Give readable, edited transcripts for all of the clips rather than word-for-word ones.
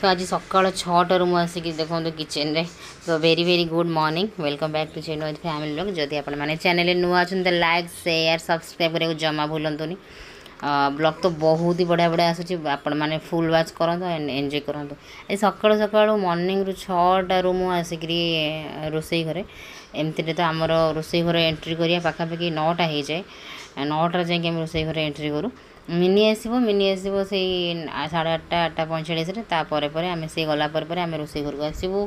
तो आज सकाल 6टार मुझे देखो किचन रे तो very very good morning welcome back to channel family लोग जदि आप चैनल नुआ अच्छा लाइक शेयर सब्सक्राइब करने जमा भूलतुनि ब्लॉग तो बहुत ही बढ़िया बढ़िया आसूँ आपने फुल वाच करूँ एंजॉय करूँ ये सकाल सकाल मॉर्निंग रू 6टार मुझे रोसई घरे एमती तो आमर रोसई घर एंट्री करिया पाखापाखि 9टा हो जाए 9टार जाकि रोसई घर एंट्री करूँ मिनी आसो से 8:30 8:45 आम से गलापर आम रोसई घर को आसबू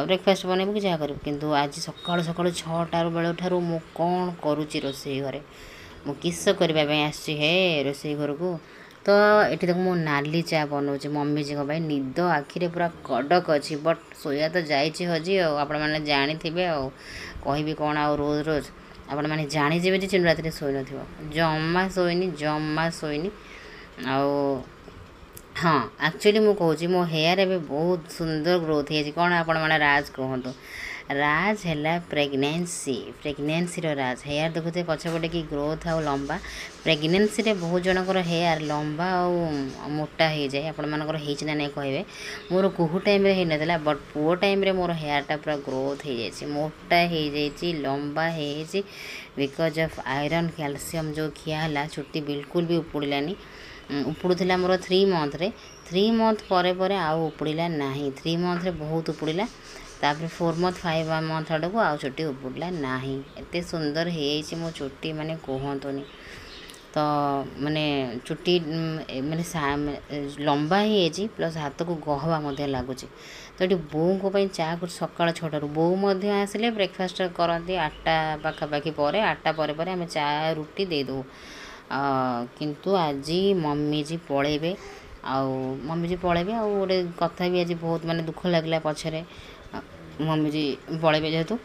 ब्रेकफास्ट बनइबू कि जहाँ करूँ किंतु आज सकाल सकाल 6टा बेल ठार मु कौन करुच्ची रोसई घरे मु किस करने आसी हे रोसई घर को तो ये देख मु नाली चा बनाऊँ मम्मी जी भाई निद आखिरे पूरा कड़क अच्छी बट सोया तो जाइए हजी आपण मैंने जानी थे कहि कौन आ रोज रोज आपण मैंने जानीजे जे चिन्ह रात शोई न जमा शोनी आउ हाँ एक्चुअली मुझे कहूँ मो हेयर एवं बहुत सुंदर ग्रोथ है कौन आपण मैंने राज कहतु राज है प्रेगनेंसी राज हेयर देखुए पछपटे कि ग्रोथ आ लंबा प्रेगनेंसी बहुत जनकर हेयर लंबा और मोटा हो जाए आपण मानकर होना नहीं कहे मोर कुहू टाइम होना बट पुओ टाइम मोर हेयरटा पूरा ग्रोथ हो जाए मोटा हो जाए लंबा हो बिकज ऑफ आयरन कैल्शियम जो खिया चुट्टी बिल्कुल भी उपुड़ानी उपुड़ूला मोर 3 मंथ रे 3 मंथ पर आउ उपुड़ा ना 3 मंथ रे बहुत उपुड़ा तापर 4 मंथ 5 मंथ आड़क आउ चुट्टी उपुड़ा ना एत सुंदर हो मो चुट्टी माने कहतुनि तो माने चुट्टी माने लंबा ही प्लस हाथ को गहवा लगुच तो ये बोऊ को चा सकाल 6टार बोऊ आसिले ब्रेकफास्ट करती 8टा पाखापाखि 8टा पर आम चा रुटी देदे किंतु आज मम्मी जी पलैबे मम्मी जी पलैबे आ गोटे कथा भी आज बहुत माने दुख लगला पछरे मम्मी जी पलैबे जेहेतु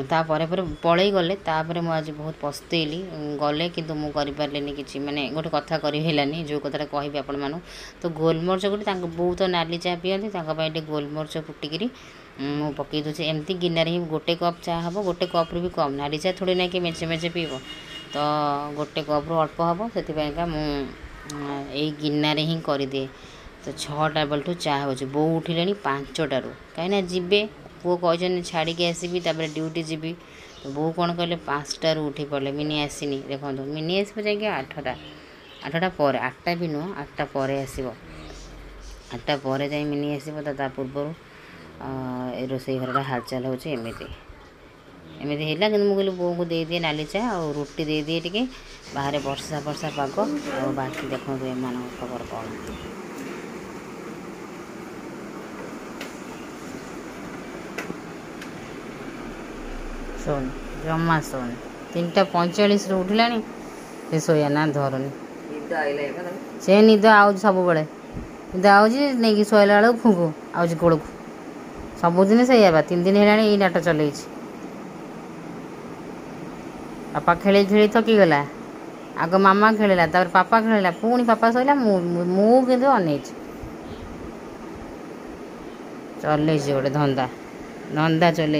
तापर पलै गले तापर मुझे आज बहुत पस्तैली गले किंतु मु करि पारलेनी किछि माने गोटे कथा करि हेलानी जो कथाटा कहबी आपण मानु तो गोलमरच गोटे बहुत नाली चा पियंती गोलमरच कुटिकी मु पकई दूचे एमती गिनारे ही गोटे कप चा हम गोटे कप्रू भी कम नाली चा थोड़ी ना कि मेचे मेचे पीब तो गोटे कप्रू अल्प हम से यही गिनारे ही करदिए तो 6टा बेलू चा हो बो उठिले 5टारू कहीं जीवे पुओ कहते छाड़ी आसबि ड्यूटी जीवी तो बो कौन कहले 5टारू उठी पड़े मिनी आसनी देखो मिनी आसो जाए 8टा पर 8टा भी नुह 8टा पर आसो 8टा पर जाए मिनी आसो तो पूर्व रोसई घर हालचाल होची एमती है कि मुझे बो को दे दिए नाली चा और रुटी दे दिए टे बाहर वर्षा वर्षा पाग और बाकी देखो एम खबर कौन शोन जमा शोन 3:45 उठिला से सोया ना धरुनी से निद आउज सब बड़े निद आउज नहीं शोला बेलू फुंकू आउज गोड़ को सबुदिन से 3 दिन है ये नाट चल पापा खेली खेली थकी गला आग मामा खेलला तापर पापा खेलला पुणी पापा सोला मुझे अन चल गोटे धंदा धंदा चल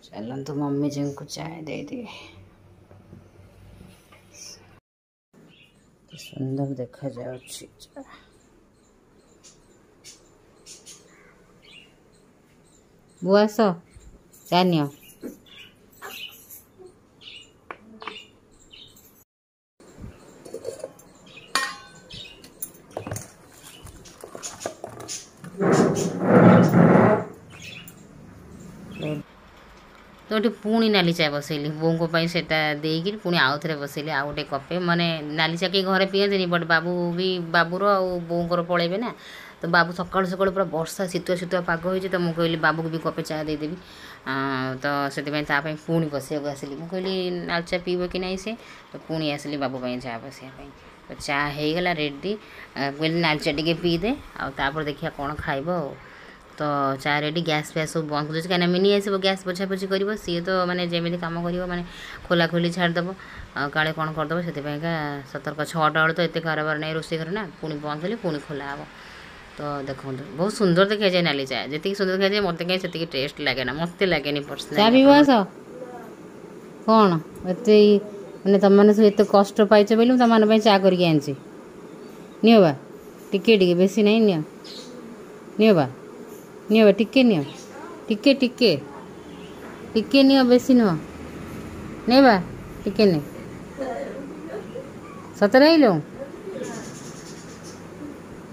चलतु मम्मी जी को चाय दे दिए सुंदर देखा जाए बुआस जानियो तो ये पुणी नाली चा बसैली बों को सेटा देकी पुणी आउ थे बसैली आउ गोटे कपे माने नाली चा कहीं घरे पियंती बट बाबू भी बाबूर आ बोर पलैबे ना तो बाबू सकाल सकाल पूरा वर्षा शीतुआ शीतुआ पाग हो तो मुझे कहली बाबू को भी कपे चा देदेवी तो से पुणी बसैक आसली मुझे कहली नाली चा पीब कि नहीं से तो पुणी आसली बाबू चा बसैया तो चा होगला रेडी कहली नाली चा टे पीदे आपर देखिए कौन खाइब तो चा रेडी गैस फैस सब बंद कर कहीं मिनी आसो गैस पोछापोछि कर सी तो मैंने जमी कम कर मैंने खोला खोली छाड़देव काले कौन करदेव से सतर्क 6टा बेलू तो एत कारबार नहीं रोसई घर ना पुणी बंद कले पुणी खोला हे तो देखो बहुत सुंदर देखा जाए नाली चा जी सुंदर देखा जाए मत कहीं से टेस्ट लगे ना मत लगे पर्सनल कौन एत मैंने तुम मैंने सब एत कष्ट पाइच बोली तुम चा करके आनी नियो बा टिके टिके बेसी नहीं नियो नियो बा टिके नियो टिके टिके टिके नियो बेसी नुह नहीं बा टिके नहीं सतरे आइलु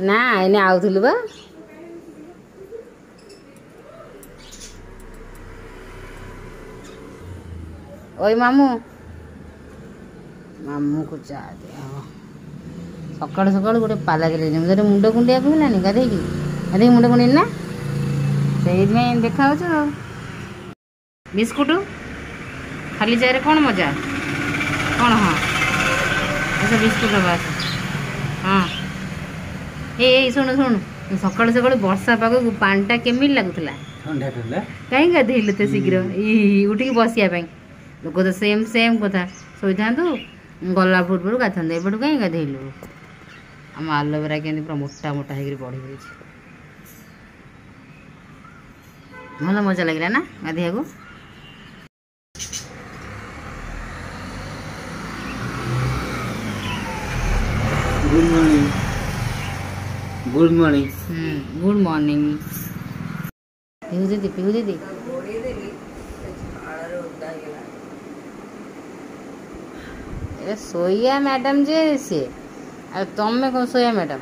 ना एने आउथुलु बा ओए मामू मामू को चा दे सकाल सकाल गोटे पाला के मुंड कुंडिया कहलानी गाधे मुंड कुंडी ना से देखा बिस्कुट खाली चाय कौन मजा कौन हाँ अच्छा बिस्कुट बास हाँ ए शुणु शुणु सकाल सकाल वर्षा पाग पानीटा केमी लगुला कहीं गाधेलु तो शीघ्र उठिक बसिया लोक तो सेम सेम कथा शोई था गला पूर्व गाधा एपटू कहीं गाधेलु आम आलोवेरा के पूरा मोटा मोटा हो बढ़ी गई भल मजा लगे ना गाधिया को good morning good morning good morning Pihu दीदी सोया मैडम जे से तमें कौन सोया मैडम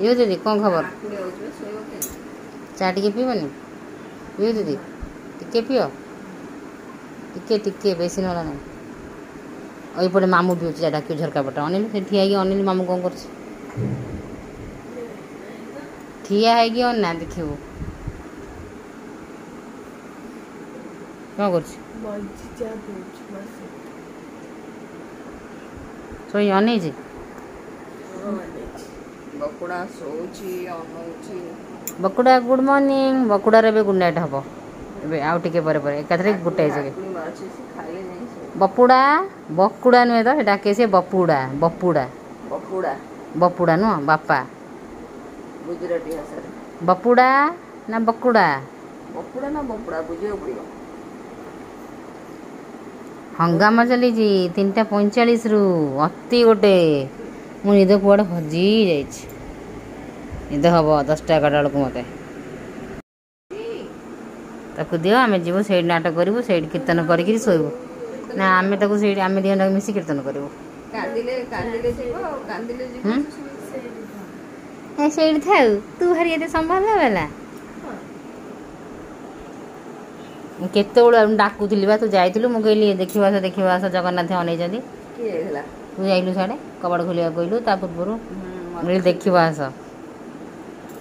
ये दीदी कौन खबर चा टे पीबनी पीओ दीदी टिके पिओ टिके टिके बेसी ना ना मामू पीछे डाक झरका पटा अनिल से ठिया अनिल मामू कौन कर ठिया है अना देखिए कौन कर सोई अनेजी बकुड़ा गुड मॉर्निंग बकुड़ार गुड नाइट हम आउ टे एकाथरे गोटे बपुड़ा बकुड़ा नुहे तो डाके से बपुड़ा बपुड़ा बपुड़ा बपुड़ा नुह बापा गुजराती भाषा बपुड़ा ना बकुड़ा बपुड़ा ना बपुड़ा बुझे पड़ो हंगामा चली 3:45 रु अति गोटे मु निद कुआड़े हजी निद हम 10टा 11टा बेलू मत दियो आम जीव से नाटक करूँ से कीर्तन करी शोबू ना आम आम दिहन मिसी कीर्तन करूँ से था तू भारी ये संभाल वाला केत डाकुली बा तू जाइलु मुझे देखा जगन्नाथ अनै तू जाइलु साढ़े कबाड़ खोलिया कहलु ता पूर्व मुझे देखा आस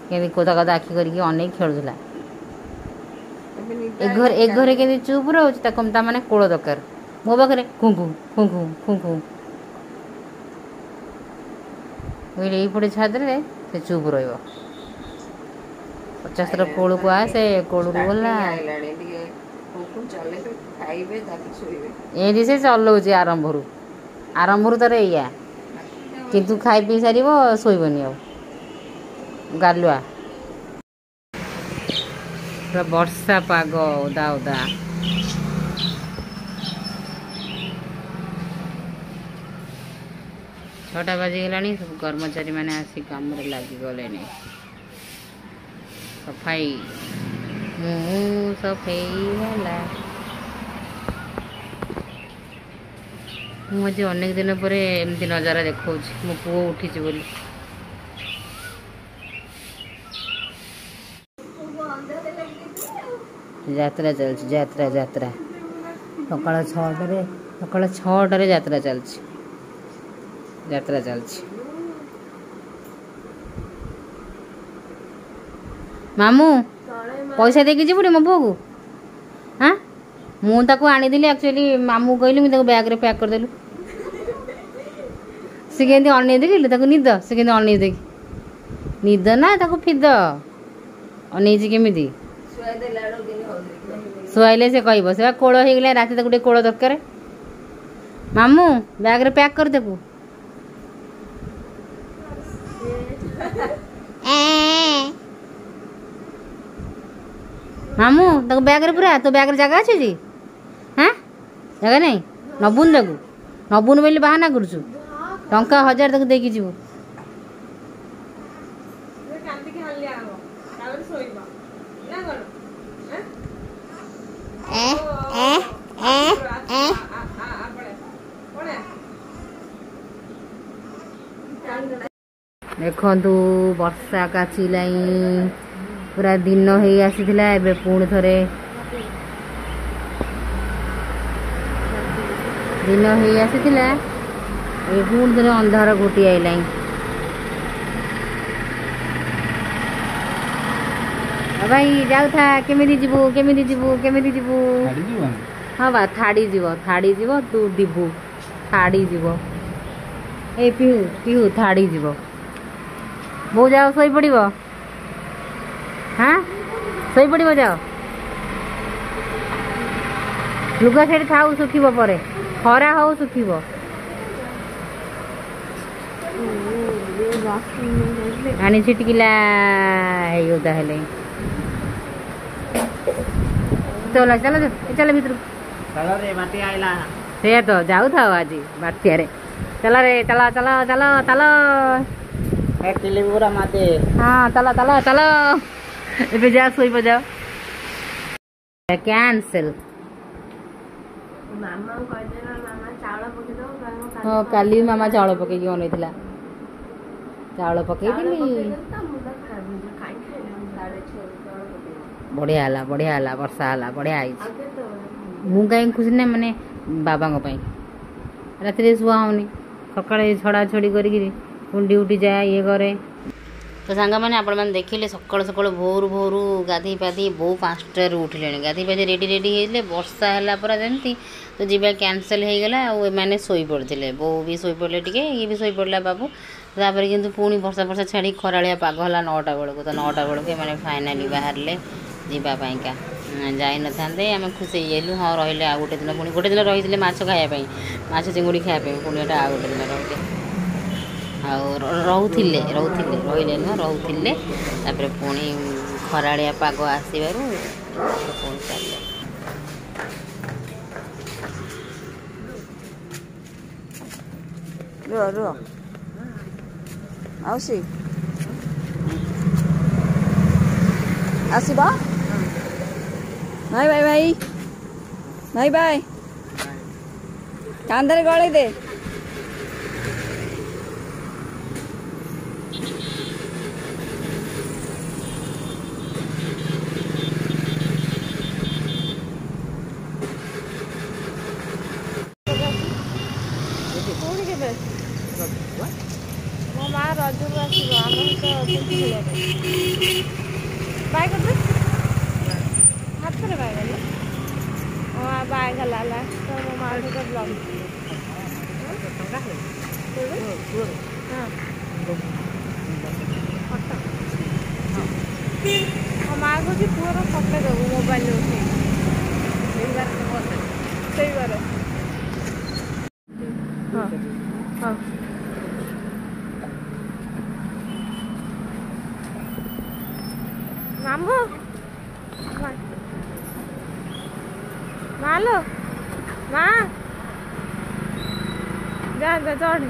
के कोदा कदा आखि करके अनै खेलुला ए घरे के चुप रोचे माने कोल दरकार मो पाखे खुंखु खुंखु खुंखु ये छादे से चुप र50 थर कोल को आ से कोल गला ये से चलाऊँ आरंभ तार या किंतु खाई पी सार शोबनी आ गालुआ वर्षा पाग ओदा ओदा 6टा बाजिगला सब कर्मचारी मैंने आसी काम लगिगले सफाई सफाई वाला मुझे अनेक दिन पर एमती नजारा देखा मो पुओ उठी बोली यात्रा चलती यात्रा यात्रा सकाल 6टारे यात्रा चलती यात्रा चलती मामू पैसा देकी जीवनी मो पुओ को हाँ मुझे आनीदी एक्चुअली मामू कहली मुझे बैग रे पैक करदेलु सी के अनै देखिलु निद से के अनै देखी निद ना फिद अनै केमी शुआइले से कह से कोल हो गला रात गोटे कोल दरकार मामू बैग रे पैक कर देबू मामू तक बैग रे पूरा तो बैग रे जगह अच्छे जी हाँ जगह नहीं नबुन नबुन बोली बाहाना करुचु टंका 1000 तक देकी जीवु देखु वर्षा काचिलाई पूरा दिन हो आसीथिला एबे पुणी थरे दिन हो आसीथिला ए पुणी थरे अंधार घोटी आइलाई भाई जाऊ था केमिति जीवु केमिति जीवु केमिति जीवु हाँ बा थाड़ी जीव तू डिबू थाड़ी जीव ए पिहू पिहू थाड़ी जीव बो जाओ सोई पड़िबो हाँ सोई पड़िबो जाओ लुगा सेठ थाऊ सुखिबो परे खरा हो सुखिबो पानी छिटकिला ओदा हेले चलो चलो चलो भीतर चलो रे बाटी आइला से तो जाऊ था आज बाटिया रे चला रे चला चला चलो चलो एक पूरा माते हाँ चलो चलो चलो ए जा सोई बजाओ कैंसिल मामा कहदेला मामा चावल पके दो हाँ काली मामा चावल पके बनईला चावल पकईली बढ़िया है वर्षा है बढ़िया आई मु कहीं खुशी ना माने बाबा रात शुआ होनी सका छड़ा छड़ी कर ड्यूटी जाए ये करे तो सांग मैंने आपण मैंने देखिले सकाल सकाल भोर भोर गाधी पाधी बो 5टार उठिले गाधी पाधी रेडी रेडी होते वर्षा है पूरा जमी तो जीवा कैनसल हो गला मैंने शोई पड़ते बो भी शोई पड़े टे ये भी शोई पड़ा बाबू तापर किंतु पुणी वर्षा वर्षा छाड़ी खरालिया पाग है 9टा बेलू तो 9टा बेलू मैंने फाइनाली बाहर जावाईका जाई न था आम खुश हो हाँ रही आ गोटे दिन पुणी गोटे दिन रही माछ खायापी माछ चिंगुड़ी खायापी पुणी आ गोटे दिन रही रोले रही नुह रोले तापर पुणी खरालिया पाग आसबार पुणी चल रुह रुह आउसी आसबा भाई भाई भाई भाई भाई कांधे गले दे मो माँ रज को आसम बाय कर हाथ में बाय कर हाँ बाय गला तो मो माँ सहित ब्लॉग हाँ माँ को पुअर फटो देव मोबाइल उठे बार हाँ हाँ मामू मालो माँ जा जा चढ़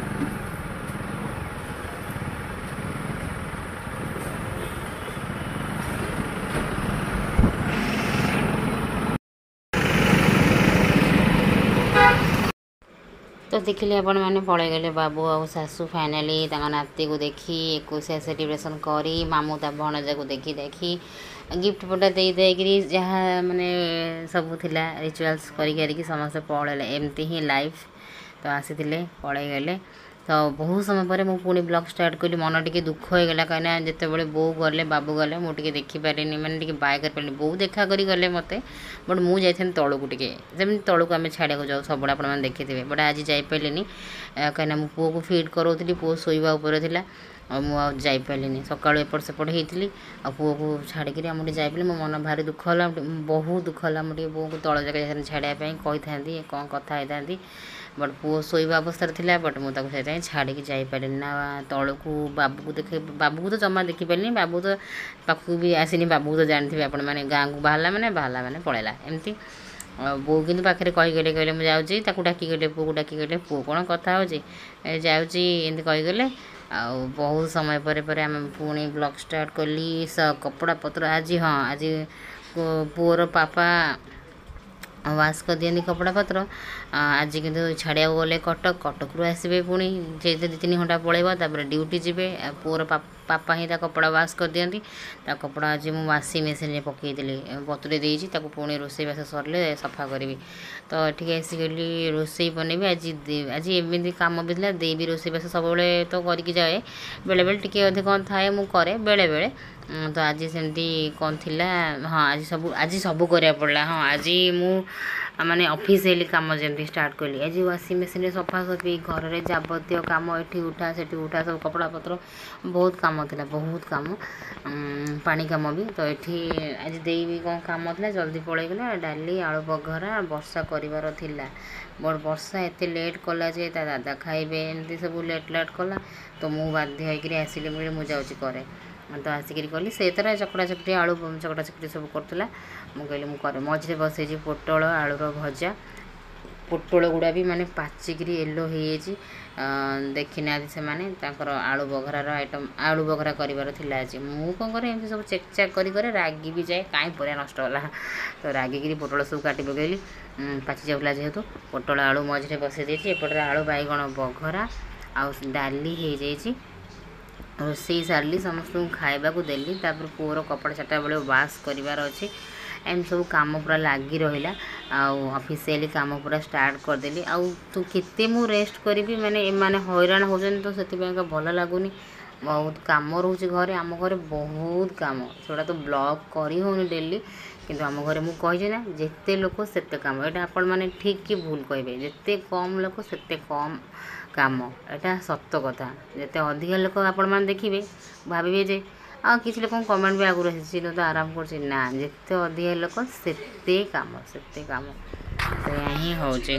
तो देखिले आपण मैंने पड़े गले बाबू आ सासू फाइनाली नाती को देखी 21 सेलिब्रेशन करी मामू ता भणजा को देखी गिफ्ट पटा दे देकरी जहाँ माने सब थिला रिचुअल्स करी समस्त पड़े एमती ही लाइफ तो आसी पड़े गले तो बहुत समय पर मुझे पुणी ब्लॉग स्टार्ट कली मन टे दुख हो गला कहीं जिते बड़े बो गले बाबू गले मुझे देखिपारे मैंने बाय कर पारे बो देखा करी गले मत बट मुझे तौक टे जमी तौक आम छाड़ा जाऊ सब आप देखिथे बट आज जापारे कहीं मो पुओ को फीड करोली पुओ शोवा उपर था मुझे सका एपट सेपट होती आ पुओ को छाड़ी आम जाइए मो मन भारी दुख है बहुत दुख है मुझे बो को तल जगह छाड़ापी कही था कौन कथा होता बट पुओ शोवा अवस्था था बट मुझे छाड़ी जापारे ना तौक बाबू को देखे बाबू को तो जमा देखिपारे बाबू तो पाखक भी आसनी बाबू तो जानते हैं आपण मैंने गाँव को बाहर मैंने पड़ेगा एमती ବୋଉ କିନ୍ତୁ ପାଖରେ କହିଗଲେ କହିଲେ ମୁଁ ଯାଉଛି ତାକୁ ଡାକିଗଲେ ପୁଅକୁ ଡାକିଗଲେ ପୁଅ କ'ଣ କଥା ହେଉଛି ଯାଉଛି ଏମିତି କହିଗଲେ। ଆଉ ବହୁତ ସମୟ ପରେ ଆମେ ପୁଣି ବ୍ଲଗ୍ ଷ୍ଟାର୍ଟ କଲି। କପଡ଼ା ପତ୍ର ଆଜି ହଁ ଆଜି ପୁଅର ପାପା ୱାସ୍ କରିଦିଅନ୍ତି କପଡ଼ା ପତ୍ର। ଆଜି କିନ୍ତୁ ଛାଡ଼ିବାକୁ ଗଲେ କଟକରୁ ଆସିବେ ପୁଣି ଯେହେତୁ 2-3 ଘଣ୍ଟା ପଳେଇବ ତାପରେ ଡ୍ୟୁଟି ଯିବେ। ପୁଅର ପାପା ହିଁ ତା କପଡ଼ା ୱାସ୍ କରିଦିଅନ୍ତି। ତା କପଡ଼ା ଆଜି ମୁଁ ୱାସିଂ ମେସିନ୍ରେ ପକାଇଦେଲି ବତୁରେଇ ଦେଇଛି ତାକୁ ପୁଣି ରୋଷେଇବାସ ସରିଲେ ସଫା କରିବି। ତ ଏଠିକି ଆସିଗଲି ରୋଷେଇ ବନେଇବି। ଆଜି ଏମିତି କାମ ବି ଥିଲା ଦେଇ ବି ରୋଷେଇବାସ ସବୁବେଳେ ତ କରିକି ଯାଏ ବେଳେବେଳେ ଟିକେ ଅଧିକ କ'ଣ ଥାଏ ମୁଁ କରେ ବେଳେବେଳେ। ତ ଆଜି ସେମିତି କ'ଣ ଥିଲା ହଁ ଆଜି ସବୁ କରିବାକୁ ପଡ଼ିଲା। ହଁ ଆଜି ମୁଁ ମାନେ ଅଫିସିଆଲି କାମ ଯେମିତି ଷ୍ଟାର୍ଟ କଲି ଆଜି ୱାସିଂ ମେସିନ୍ରେ ସଫାସଫି ଘରରେ ଯାବତୀୟ କାମ ଏଠି ଉଠା ସେଠି ଉଠା ସବୁ କପଡ଼ାପତ୍ର ବହୁତ କାମ ଥିଲା ବହୁତ କାମ ପାଣି କାମ ବି। ତ ଏଠି ଆଜି ଦେଇ ବି କ'ଣ କାମ ଥିଲା ଜଲ୍ଦି ପଳେଇଗଲା। ଡାଲି ଆଳୁ ବଘରା ବର୍ଷା କରିବାର ଥିଲା ବର୍ଷା ଏତେ ଲେଟ୍ କଲା ଯେ ତା ଦାଦା ଖାଇବେ ଏମିତି ସବୁ ଲେଟ୍ କଲା। ତ ମୁଁ ବାଧ୍ୟ ହେଇକିରି ଆସିଲି ମୁଁ ଯାଉଛି କରେ। ତ ଆସିକିରି କଲି ସେ ତାର ଚକଟା ଚକଟି ଆଳୁ ଚକଟା ଚକଟି ସବୁ କରୁଥିଲା। ମୁଁ କହିଲି ମୁଁ କରେ। ମଝିରେ ବସେଇଛି ପୋଟଳ ଆଳୁର ଭଜା। ପୋଟଳ ଗୁଡ଼ା ବି ମାନେ ପାଚିକିରି ୟେଲୋ ହେଇଯାଇଛି ଦେଖିନାହାନ୍ତି ସେମାନେ। ତାଙ୍କର ଆଳୁ ବଘରାର ଆଇଟମ୍ ଆଳୁ ବଘରା କରିବାର ଥିଲା ଆଜି। ମୁଁ କ'ଣ କରେ ଏମିତି ସବୁ ଚେକ୍ ଚାକ୍ କରେ ରାଗି ବି ଯାଏ କାହିଁ ପରିବା ନଷ୍ଟ ହେଲା। ତ ରାଗିକିରି ପୋଟଳ ସବୁ କାଟି ପକାଇଲି ପାଚି ଯାଉଥିଲା ଯେହେତୁ। ପୋଟଳ ଆଳୁ ମଝିରେ ବସେଇ ଦେଇଛି। ଏପଟରେ ଆଳୁ ବାଇଗଣ ବଘରା ଆଉ ଡାଲି ହେଇଯାଇଛି। ରୋଷେଇ ସାରିଲି ସମସ୍ତଙ୍କୁ ଖାଇବାକୁ ଦେଲି। ତାପରେ ପୁଅର କପଡ଼ା 4ଟା ବେଳେ ୱାସ୍ କରିବାର ଅଛି। ଏମିତି ସବୁ କାମ ପୁରା ଲାଗି ରହିଲା। ଆଉ ଅଫିସିଆଲି କାମ ପୁରା ଷ୍ଟାର୍ଟ କରିଦେଲି। ଆଉ କେତେ ମୁଁ ରେଷ୍ଟ କରିବି ମାନେ ଏମାନେ ହଇରାଣ ହେଉଛନ୍ତି ତ ସେଥିପାଇଁକା ଭଲ ଲାଗୁନି। ବହୁତ କାମ ରହୁଛି ଘରେ ଆମ ଘରେ ବହୁତ କାମ ସେଗୁଡ଼ା ତ ବ୍ଲଗ୍ କରି ହେଉନି ଡେଲି। କିନ୍ତୁ ଆମ ଘରେ ମୁଁ କହିଛି ନା ଯେତେ ଲୋକ ସେତେ କାମ। ଏଇଟା ଆପଣମାନେ ଠିକ୍ କି ଭୁଲ କହିବେ ଯେତେ କମ୍ ଲୋକ ସେତେ କମ୍ କାମ ଏଇଟା ସତ କଥା। ଯେତେ ଅଧିକା ଲୋକ ଆପଣମାନେ ଦେଖିବେ ଭାବିବେ ଯେ ଆଉ କିଛି ଲୋକଙ୍କୁ କମେଣ୍ଟ ବି ଆଗରୁ ଆସିଛି ତ ଆରାମ କରୁଛି ନା ଯେତେ ଅଧିକା ଲୋକ ସେତେ କାମ ସେଇଆ ହିଁ ହେଉଛି।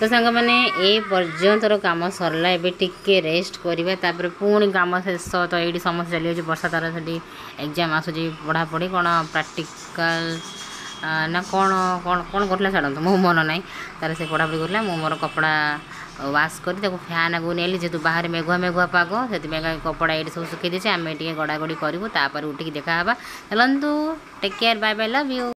तो सांग मैंने ए पर्यंतर काम सरला एबे टिके रेस्ट करिबा तापर पुणी काम शेष तो ये समस्या चली जाऊँ वर्षा तार से एग्जाम आसूँ पढ़ापढ़ी कौन प्रैक्टिकल ना कौन कौन कौन करला छाड़ मो मन ना तार से पढ़ापढ़ी करला मो मोर कपड़ा वाश कर फैन आगे नेली जेहतु बाहर मेघुआ मेघुआ पाग से कपड़ा ये सब सुखी देचे आम गड़ा गड़ी करूँ तापर उठिक देखा चलतु take care bye bye love you.